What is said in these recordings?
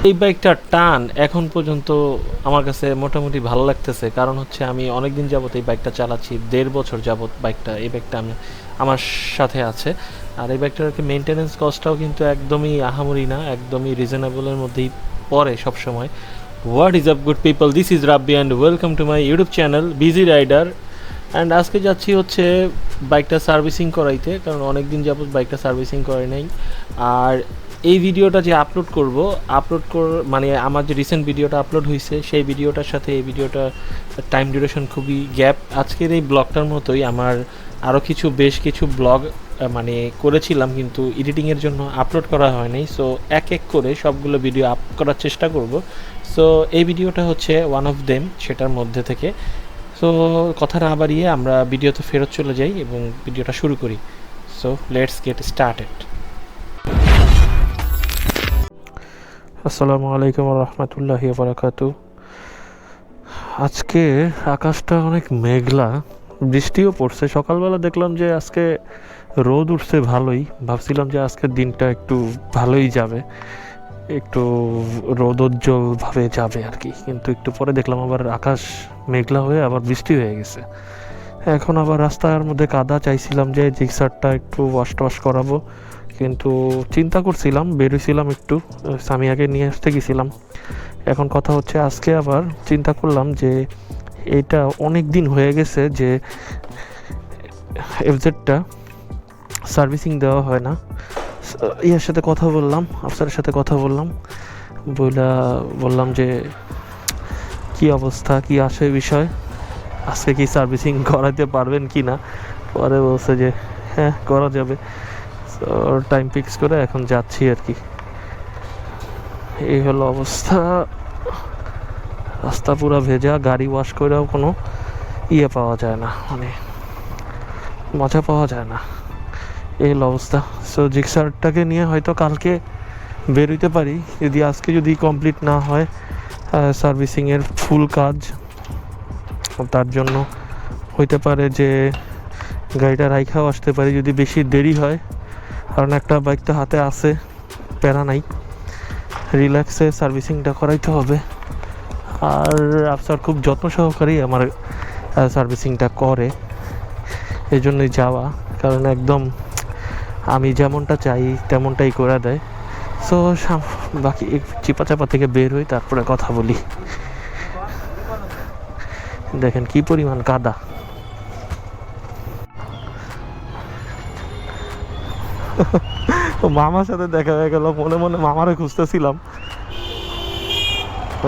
এই বাইকটার টান এখন পর্যন্ত আমার কাছে মোটামুটি ভালো লাগতেছে, কারণ হচ্ছে আমি অনেক দিন যাবত এই বাইকটা চালাচ্ছি, 1.5 বছর যাবত এই বাইকটা আমি আমার সাথে আছে। আর এই বাইকটার আর কি মেনটেনেন্স কস্টটাও কিন্তু একদমই আহামরি না, একদমই রিজনেবলের মধ্যেই পড়ে সবসময়। What is up good people, this is Rabbi and welcome to my YouTube channel busy rider. And আজকে যাচ্ছি হচ্ছে বাইকটা সার্ভিসিং করাইতে, কারণ অনেক দিন যাবত বাইকটা সার্ভিসিং করে নাই। আর এই ভিডিওটা যে মানে আমার যে রিসেন্ট ভিডিওটা আপলোড হয়েছে সেই ভিডিওটার সাথে এই ভিডিওটা টাইম ডিউরেশন খুবই গ্যাপ। আজকের এই ব্লগটার মতোই আমার আরও বেশ কিছু ব্লগ মানে করেছিলাম, কিন্তু এডিটিংয়ের জন্য আপলোড করা হয় নাই। সো এক এক করে সবগুলো ভিডিও আপ করার চেষ্টা করব। সো এই ভিডিওটা হচ্ছে ওয়ান অফ দেম সেটার মধ্যে থেকে। সো কথা না বাড়িয়ে আমরা ভিডিওতে ফেরত চলে যাই এবং ভিডিওটা শুরু করি। So let's get started. আসসালামু আলাইকুম রহমতুল্লাহি বারাকাতু। আজকে আকাশটা অনেক মেঘলা, বৃষ্টিও পড়ছে। সকালবেলা দেখলাম যে আজকে রোদ উঠছে ভালোই, ভাবছিলাম যে আজকের দিনটা একটু ভালোই যাবে, একটু রোদোজ্জ্বলভাবে যাবে আর কি। কিন্তু একটু পরে দেখলাম আবার আকাশ মেঘলা হয়ে আবার বৃষ্টি হয়ে গেছে। এখন আবার রাস্তার মধ্যে কাদা, চাইছিলাম যে জিক্সারটা একটু ওয়াশ করাবো, কিন্তু চিন্তা করছিলাম, বেরোইছিলাম একটু, সামিয়াকে নিয়ে আসতে গেছিলাম। এখন কথা হচ্ছে আজকে আবার চিন্তা করলাম যে এটা অনেক দিন হয়ে গেছে যে এফজেডটা সার্ভিসিং দেওয়া হয় না। ইয়ার সাথে কথা বললাম, আফসারের সাথে কথা বললাম, বললাম যে কি অবস্থা, কি আসে বিষয়, আজকে কি সার্ভিসিং করাতে পারবেন কি না। পরে বলছে যে হ্যাঁ করা যাবে। টাইম ফিক্স করে এখন যাচ্ছি আর কি। এই হলো অবস্থা, রাস্তা পুরো ভেজা, গাড়ি ওয়াশ করেও কোনো পাওয়া যায় না, মানে মজা পাওয়া যায় না। এই হলো অবস্থা। সো জিক্সারটাকে নিয়ে হয়তো কালকে বেরোইতে পারি, যদি কমপ্লিট না হয় সার্ভিসিংয়ের ফুল কাজ। তার জন্য হইতে পারে যে গাড়িটা রাইখাও আসতে পারি যদি বেশি দেরি হয়, কারণ একটা বাইক তো হাতে আছে, প্যারা নাই, রিল্যাক্সে সার্ভিসিংটা করাইতে হবে। আর আফসার খুব যত্ন সহকারেই আমার সার্ভিসিংটা করে, এই জন্যই যাওয়া, কারণ একদম আমি যেমনটা চাই তেমনটাই করে দেয়। সো বাকি চিপা থেকে বের হই, তারপরে কথা বলি। দেখেন কি পরিমাণ কাদা। মামার সাথে দেখা হয়ে গেল, মনে মনে মামারে খুঁজতেছিলাম।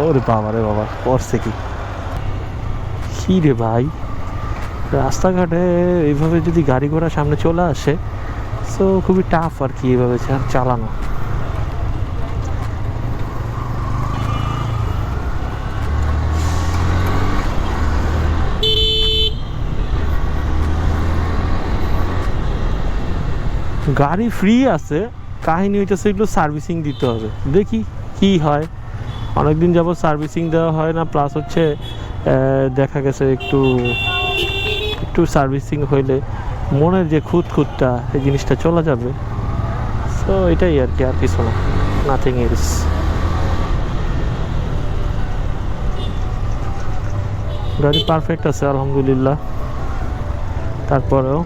ওরে বাবা রে বাবা, করছে কি রে ভাই, রাস্তাঘাটে এইভাবে যদি গাড়ি ঘোড়া সামনে চলে আসে সো খুবই টাফ আর কি এইভাবে চালানো। গাড়ি ফ্রি আছে, কাহিনী হইতেছে একটু সার্ভিসিং দিতে হবে, দেখি কি হয়। অনেকদিন যাবত সার্ভিসিং দেওয়া হয় না, প্লাস হচ্ছে দেখা গেছে একটু একটু সার্ভিসিং হইলে মনের যে খুঁতটা এই জিনিসটা চলে যাবে। সো এটাই আর কি, আর কিছু না, নাথিং এলস। গাড়ি পারফেক্ট আছে আলহামদুলিল্লাহ, তারপরেও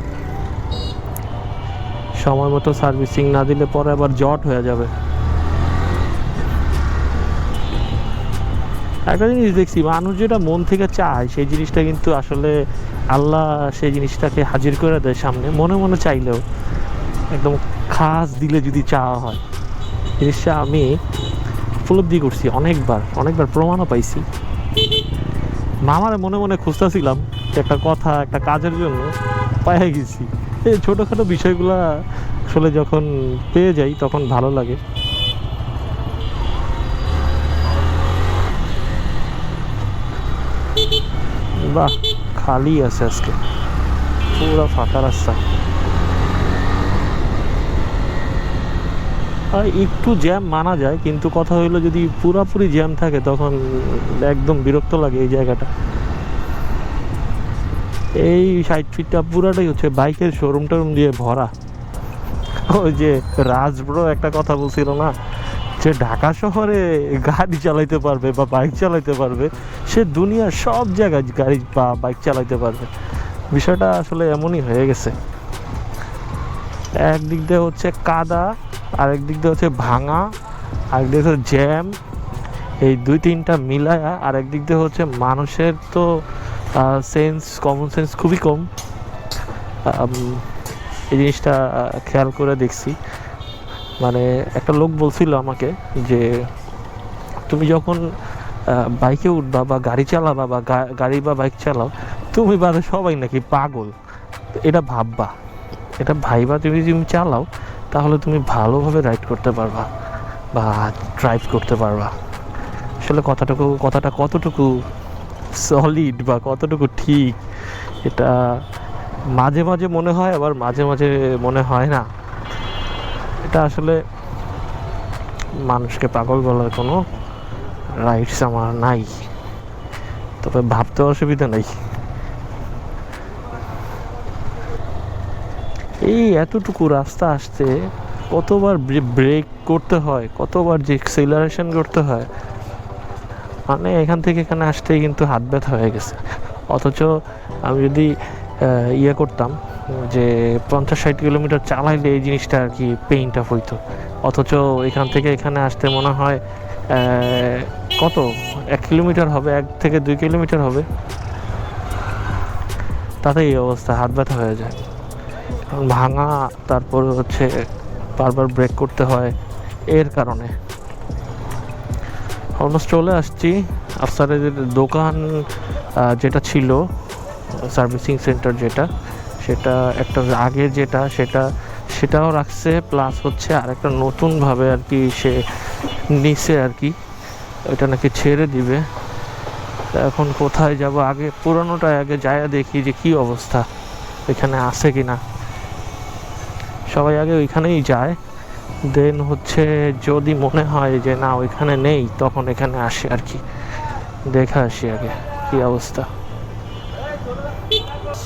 সময় মতো সার্ভিসিং না দিলে পরে আবার জট হয়ে যাবে। একটা জিনিস দেখছি, মানুষ যেটা মন থেকে চায় সেই জিনিসটা কিন্তু আসলে আল্লাহ সেই জিনিসটাকে হাজির করে দেয় সামনে, মনে মনে চাইলেও। একদম খাস দিলে যদি চাওয়া হয়, জিনিসটা আমি উপলব্ধি করছি অনেকবার প্রমাণও পাইছি। মামারে মনে মনে খুঁজতেছিলাম একটা কথা, একটা কাজের জন্য, পাইয়া গেছি। এই ছোটোখাটো বিষয়গুলা আসলে যখন পেয়ে যাই তখন ভালো লাগে। বাহ, খালি আছে আজকে, পুরো ফাঁকা রাস্তা। আর একটু জ্যাম মানা যায়, কিন্তু কথা হইলো যদি পুরাপুরি জ্যাম থাকে তখন একদম বিরক্ত লাগে এই জায়গাটা। এই সাইড ফিটটা পুরাটাই হচ্ছে বাইকের শোরুম টোরুম দিয়ে ভরা। ওই যে রাজ ব্রো একটা কথা বলছিল না, যে ঢাকা শহরে গাড়ি চালাইতে পারবে বা বাইক চালাইতে পারবে, সে দুনিয়ার সব জায়গায় গাড়ি বা বাইক চালাইতে পারবে। বিষয়টা আসলে এমনই হয়ে গেছে। একদিক দিয়ে হচ্ছে কাদা, আরেক দিক দিয়ে হচ্ছে ভাঙা, আরেক দিক দিয়ে জ্যাম, এই দুই তিনটা মিলায়া। আর একদিক দিয়ে হচ্ছে মানুষের তো কমন সেন্স খুবই কম। এই জিনিসটা খেয়াল করে দেখছি। মানে একটা লোক বলছিল আমাকে যে তুমি যখন বাইকে উঠবা বা গাড়ি চালাবা বা গাড়ি বা বাইক চালাও, তুমি বাদে সবাই নাকি পাগল। এটা ভাববা, এটা ভাইবা তুমি তুমি চালাও, তাহলে তুমি ভালোভাবে রাইড করতে পারবা বা ড্রাইভ করতে পারবা। আসলে কথাটা কতটুকু সলিড বা কতটুকু ঠিক, এটা মাঝে মাঝে মনে হয়, আবার মাঝে মাঝে মনে হয় না। এটা আসলে মানুষকে পাগল বলার কোনো রাইটস আমার নাই, তবে ভাবতে অসুবিধা নেই। এই এতটুকু রাস্তা আসতে কতবার ব্রেক করতে হয়, কতবার যে এক্সেলারেশন করতে হয়, মানে এখান থেকে এখানে আসতেই কিন্তু হাত ব্যথা হয়ে গেছে। অথচ আমি যদি ইয়ে করতাম যে 50-60 কিলোমিটার চালাইলে এই জিনিসটা আর কি পেইনটা হইতো। অথচ এখান থেকে এখানে আসতে মনে হয় কত 1 কিলোমিটার হবে, 1 থেকে 2 কিলোমিটার হবে, তাতে এই অবস্থা, হাত ব্যথা হয়ে যায়। কারণ ভাঙা, তারপরে হচ্ছে বারবার ব্রেক করতে হয় এর কারণে। অলমোস্ট চলে আসছি। আফসারের দোকান যেটা ছিল, সার্ভিসিং সেন্টার যেটা, সেটা একটা আগে যেটা সেটাও রাখছে, প্লাস হচ্ছে আর একটা নতুনভাবে আর কি সে নিচে আর কি ওইটা নাকি ছেড়ে দিবে। এখন কোথায় যাব, আগে পুরোনোটা আগে যায়া দেখি যে কি অবস্থা, এখানে আছে কি না। সবাই আগে ওইখানেই যায়, দেন হচ্ছে যদি মনে হয় যে না ওইখানে নেই, তখন এখানে আসি আর কি, দেখে আসি আগে কি অবস্থা।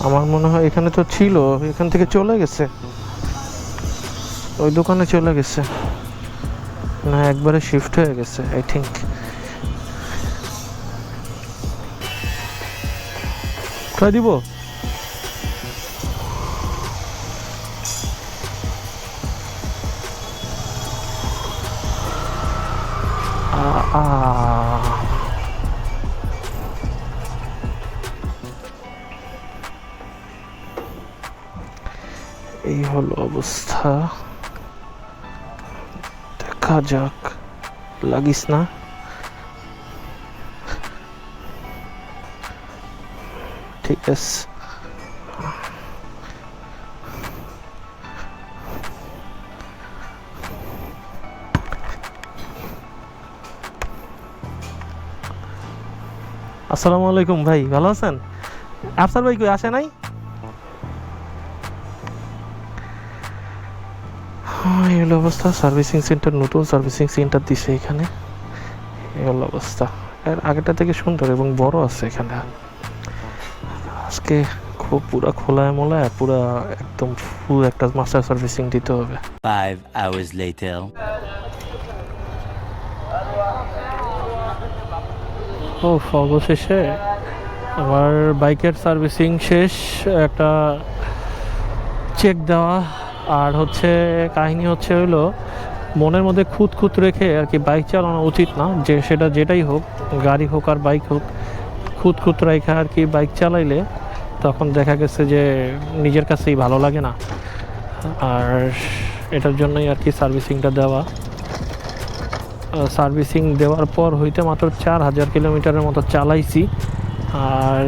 আমার মনে হয় এখানে তো ছিল, এখান থেকে চলে গেছে, ওই দোকানে চলে গেছে, না একবারে শিফট হয়ে গেছে আই থিঙ্ক। ট্রাই দিব। এই হলো অবস্থা, দেখা যাক। লাগিস না, ঠিক আছে। আসসালামু আলাইকুম ভাই, ভালো আছেন? আফসার ভাই কই, আসে নাই? এই হলো অবস্থা, সার্ভিসিং সেন্টার, নতুন সার্ভিসিং সেন্টার দিছে এখানে। এই হলো অবস্থা, এর আগেটা থেকে সুন্দর এবং বড় আছে এখানে। আজকে খুব পুরা খোলায় মোলায় পুরা একদম ফুল একটা মাস্টার সার্ভিসিং দিতে হবে। 5 hours later. ও অবশেষে আমার বাইকের সার্ভিসিং শেষ, একটা চেক দেওয়া। আর হচ্ছে কাহিনী হচ্ছে হইলো, মনের মধ্যে খুঁত রেখে আর কি বাইক চালানো উচিত না, যে সেটা যেটাই হোক, গাড়ি হোক আর বাইক হোক, খুঁত রেখে আর কি বাইক চালাইলে তখন দেখা গেছে যে নিজের কাছেই ভালো লাগে না। আর এটার জন্যই আর কি সার্ভিসিংটা দেওয়া। সার্ভিসিং দেওয়ার পর হইতে মাত্র 4000 কিলোমিটারের মতো চালাইছি, আর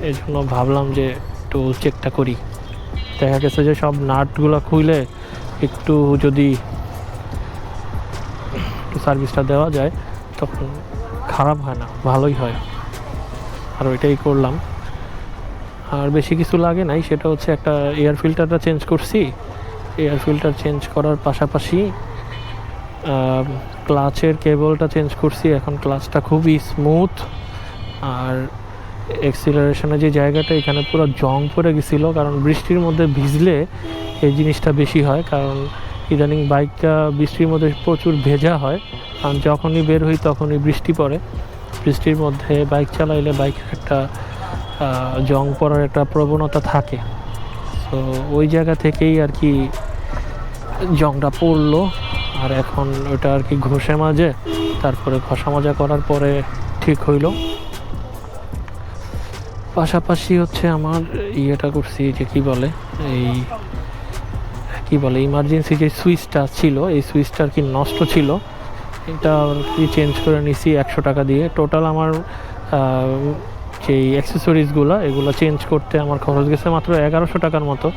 এই জন্য ভাবলাম যে একটু চেকটা করি। দেখা গেছে যে সব নাটগুলো খুলে একটু যদি সার্ভিসটা দেওয়া যায় তখন খারাপ হয় না, ভালোই হয়। আর ওইটাই করলাম, আর বেশি কিছু লাগে নাই। সেটা হচ্ছে একটা এয়ার ফিল্টারটা চেঞ্জ করছি, এয়ার ফিল্টার চেঞ্জ করার পাশাপাশি ক্লাচের কেবলটা চেঞ্জ করছি। এখন ক্লাচটা খুবই স্মুথ, আর এক্সিলারেশনের যে জায়গাটা, এখানে পুরো জং পড়ে গেছিলো, কারণ বৃষ্টির মধ্যে ভিজলে এই জিনিসটা বেশি হয়। কারণ ইদানিং বাইকটা বৃষ্টির মধ্যে প্রচুর ভেজা হয়, কারণ যখনই বের হই তখনই বৃষ্টি পড়ে। বৃষ্টির মধ্যে বাইক চালাইলে বাইকের একটা জং পড়ার একটা প্রবণতা থাকে। তো ওই জায়গা থেকেই আর কি জংটা পড়লো, আর এখন ওটা আর কি ঘষে মাজে, তারপরে ঘষা মাজা করার পরে ঠিক হইল। পাশাপাশি হচ্ছে আমার ইয়েটা করছি যে কি বলে ইমার্জেন্সি যে সুইচটা ছিল, এই সুইচটা আর কি নষ্ট ছিল, এটা আর কি চেঞ্জ করে নিছি 100 টাকা দিয়ে। টোটাল আমার যেই অ্যাক্সেসরিজগুলো এগুলো চেঞ্জ করতে আমার খরচ গেছে মাত্র 1100 টাকার মতো।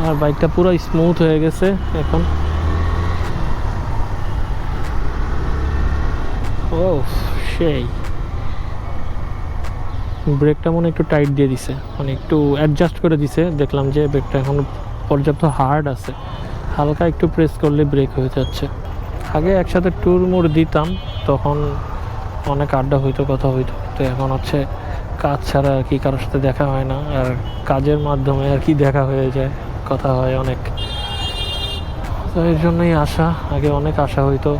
আর বাইকটা পুরো স্মুথ হয়ে গেছে এখন। ও সেই ব্রেকটা মনে একটু টাইট দিয়ে দিছে, মানে একটু অ্যাডজাস্ট করে দিছে। দেখলাম যে ব্রেকটা এখন পর্যাপ্ত হার্ড আছে, হালকা একটু প্রেস করলে ব্রেক হয়ে যাচ্ছে। আগে একসাথে ট্যুর মোড় দিতাম, তখন অনেক আড্ডা হইতো, কথা হইতো। তো এখন হচ্ছে কাজ ছাড়া আর কি কারোর সাথে দেখা হয় না, আর কাজের মাধ্যমে আর কি দেখা হয়ে যায়, কথা হয় অনেক। তো এর জন্যই আশা, আগে অনেক আশা হইতো।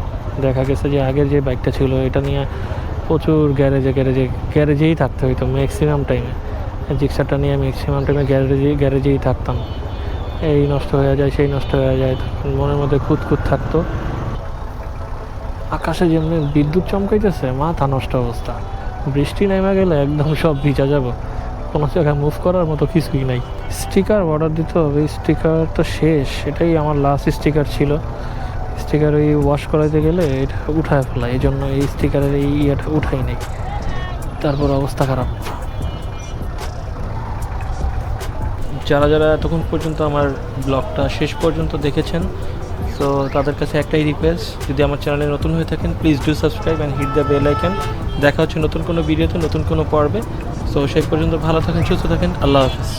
দেখা গেছে যে আগের যে বাইকটা ছিল এটা নিয়ে প্রচুর গ্যারেজেই থাকতে হইতো ম্যাক্সিমাম টাইমে। জিক্সারটা নিয়ে ম্যাক্সিমাম টাইমে গ্যারেজেই থাকতাম। এই নষ্ট হয়ে যায়, সেই নষ্ট হয়ে যায়, তখন মনের মধ্যে খুঁতখুঁত থাকতো। আকাশে যেমনি বিদ্যুৎ চমকাইতেছে, মাথা নষ্ট অবস্থা। বৃষ্টি নেমে গেলে একদম সব ভিজা যাব, কোনো জায়গায় মুভ করার মতো কিছুই নাই। স্টিকার অর্ডার দিতে হবে, স্টিকার তো শেষ, এটাই আমার লাস্ট স্টিকার ছিল। স্টিকার ওই ওয়াশ করাইতে গেলে এটা উঠায় ফেলা, এই জন্য এই স্টিকারের এই ইয়েটা উঠাই নেই, তারপর অবস্থা খারাপ। যারা যারা এতক্ষণ পর্যন্ত আমার ব্লগটা শেষ পর্যন্ত দেখেছেন, তো তাদের কাছে একটাই রিকোয়েস্ট, যদি আমার চ্যানেলে নতুন হয়ে থাকেন please do subscribe and hit the bell icon. দেখা হচ্ছে নতুন কোনো ভিডিওতে, নতুন কোনো পর্বে। তো সেই পর্যন্ত ভালো থাকেন, সুস্থ থাকেন, আল্লাহ হাফিজ।